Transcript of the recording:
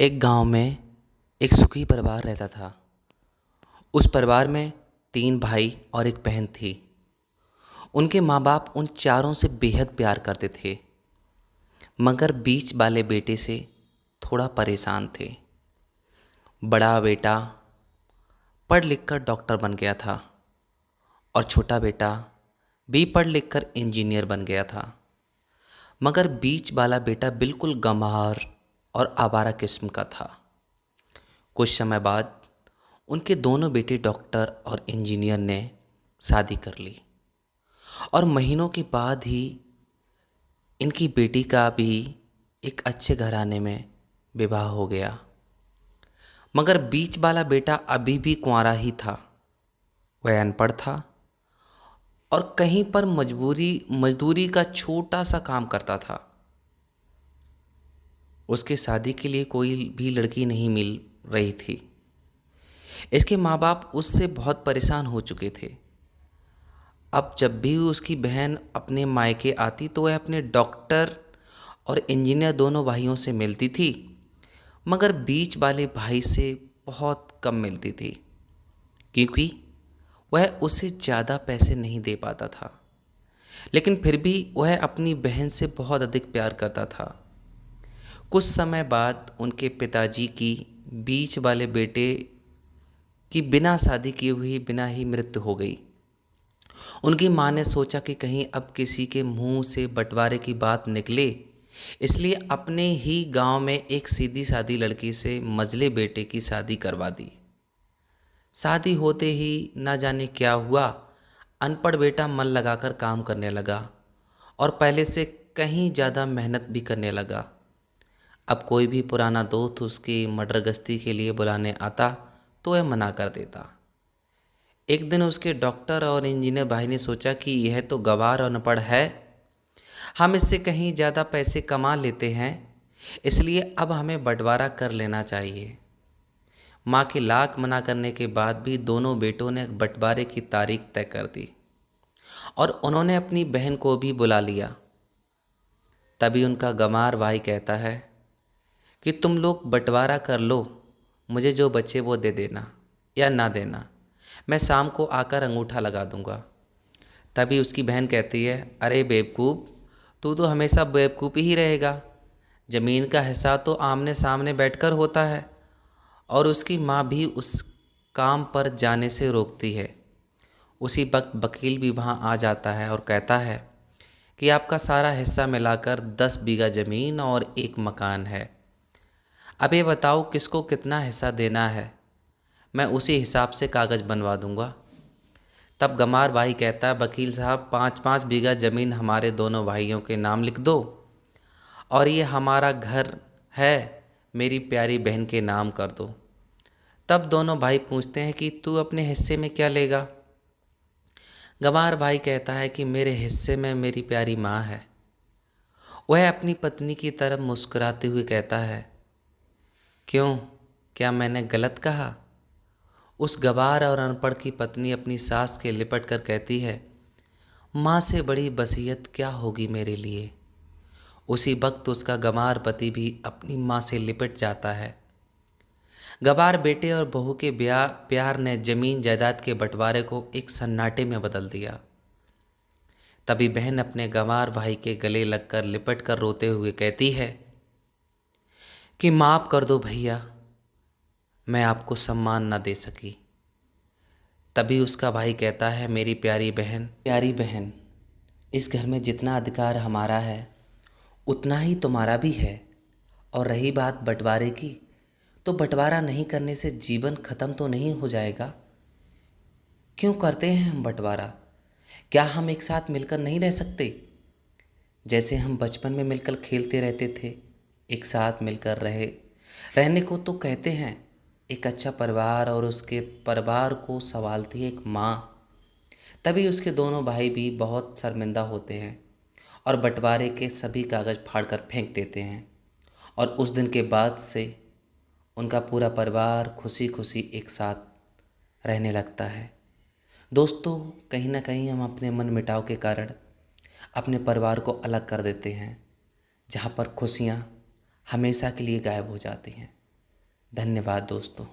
एक गांव में एक सुखी परिवार रहता था। उस परिवार में 3 भाई और एक बहन थी। उनके माँ बाप उन चारों से बेहद प्यार करते थे, मगर बीच वाले बेटे से थोड़ा परेशान थे। बड़ा बेटा पढ़ लिख कर डॉक्टर बन गया था और छोटा बेटा भी पढ़ लिख कर इंजीनियर बन गया था। मगर बीच वाला बेटा बिल्कुल गंवार और आवारा किस्म का था। कुछ समय बाद उनके दोनों बेटे डॉक्टर और इंजीनियर ने शादी कर ली और महीनों के बाद ही इनकी बेटी का भी एक अच्छे घराने में विवाह हो गया। मगर बीच वाला बेटा अभी भी कुंवारा ही था। वह अनपढ़ था और कहीं पर मजदूरी का छोटा सा काम करता था। उसके शादी के लिए कोई भी लड़की नहीं मिल रही थी। इसके माँ बाप उससे बहुत परेशान हो चुके थे। अब जब भी उसकी बहन अपने मायके आती तो वह अपने डॉक्टर और इंजीनियर दोनों भाइयों से मिलती थी, मगर बीच वाले भाई से बहुत कम मिलती थी, क्योंकि वह उससे ज़्यादा पैसे नहीं दे पाता था। लेकिन फिर भी वह अपनी बहन से बहुत अधिक प्यार करता था। कुछ समय बाद उनके पिताजी की बीच वाले बेटे की बिना शादी किए हुई बिना ही मृत्यु हो गई। उनकी माँ ने सोचा कि कहीं अब किसी के मुंह से बंटवारे की बात निकले, इसलिए अपने ही गांव में एक सीधी सादी लड़की से मझले बेटे की शादी करवा दी। शादी होते ही न जाने क्या हुआ, अनपढ़ बेटा मन लगाकर काम करने लगा और पहले से कहीं ज़्यादा मेहनत भी करने लगा। अब कोई भी पुराना दोस्त उसकी मर्डर गश्ती के लिए बुलाने आता तो वह मना कर देता। एक दिन उसके डॉक्टर और इंजीनियर भाई ने सोचा कि यह तो गंवार और अनपढ़ है, हम इससे कहीं ज़्यादा पैसे कमा लेते हैं, इसलिए अब हमें बंटवारा कर लेना चाहिए। माँ के लाख मना करने के बाद भी दोनों बेटों ने बंटवारे की तारीख तय कर दी और उन्होंने अपनी बहन को भी बुला लिया। तभी उनका गंवार भाई कहता है कि तुम लोग बंटवारा कर लो, मुझे जो बचे वो दे देना या ना देना, मैं शाम को आकर अंगूठा लगा दूंगा। तभी उसकी बहन कहती है, अरे बेवकूफ़, तू तो हमेशा बेवकूफ़ ही रहेगा। ज़मीन का हिस्सा तो आमने सामने बैठकर होता है। और उसकी माँ भी उस काम पर जाने से रोकती है। उसी वक्त वकील भी वहाँ आ जाता है और कहता है कि आपका सारा हिस्सा मिलाकर 10 बीघा ज़मीन और एक मकान है। अब ये बताओ किसको कितना हिस्सा देना है, मैं उसी हिसाब से कागज़ बनवा दूंगा। तब गंवार भाई कहता है, वकील साहब 5-5 बीघा ज़मीन हमारे दोनों भाइयों के नाम लिख दो और ये हमारा घर है मेरी प्यारी बहन के नाम कर दो। तब दोनों भाई पूछते हैं कि तू अपने हिस्से में क्या लेगा। गंवार भाई कहता है कि मेरे हिस्से में मेरी प्यारी माँ है। वह अपनी पत्नी की तरफ मुस्कुराते हुए कहता है, क्यों, क्या मैंने गलत कहा? उस गंवार और अनपढ़ की पत्नी अपनी सास के लिपट कर कहती है, माँ से बड़ी वसीयत क्या होगी मेरे लिए। उसी वक्त उसका गंवार पति भी अपनी माँ से लिपट जाता है। गंवार बेटे और बहू के प्यार ने जमीन जायदाद के बंटवारे को एक सन्नाटे में बदल दिया। तभी बहन अपने गंवार भाई के गले लगकर लिपट कर रोते हुए कहती है कि माफ़ कर दो भैया, मैं आपको सम्मान न दे सकी। तभी उसका भाई कहता है, मेरी प्यारी बहन, इस घर में जितना अधिकार हमारा है उतना ही तुम्हारा भी है। और रही बात बंटवारे की, तो बंटवारा नहीं करने से जीवन खत्म तो नहीं हो जाएगा। क्यों करते हैं हम बंटवारा? क्या हम एक साथ मिलकर नहीं रह सकते? जैसे हम बचपन में मिलकर खेलते रहते थे, एक साथ मिलकर रहने को तो कहते हैं एक अच्छा परिवार, और उसके परिवार को संभालती है एक माँ। तभी उसके दोनों भाई भी बहुत शर्मिंदा होते हैं और बंटवारे के सभी कागज़ फाड़कर फेंक देते हैं। और उस दिन के बाद से उनका पूरा परिवार खुशी खुशी एक साथ रहने लगता है। दोस्तों, कहीं ना कहीं हम अपने मन मिटाव के कारण अपने परिवार को अलग कर देते हैं, जहाँ पर खुशियाँ हमेशा के लिए गायब हो जाती हैं। धन्यवाद दोस्तों।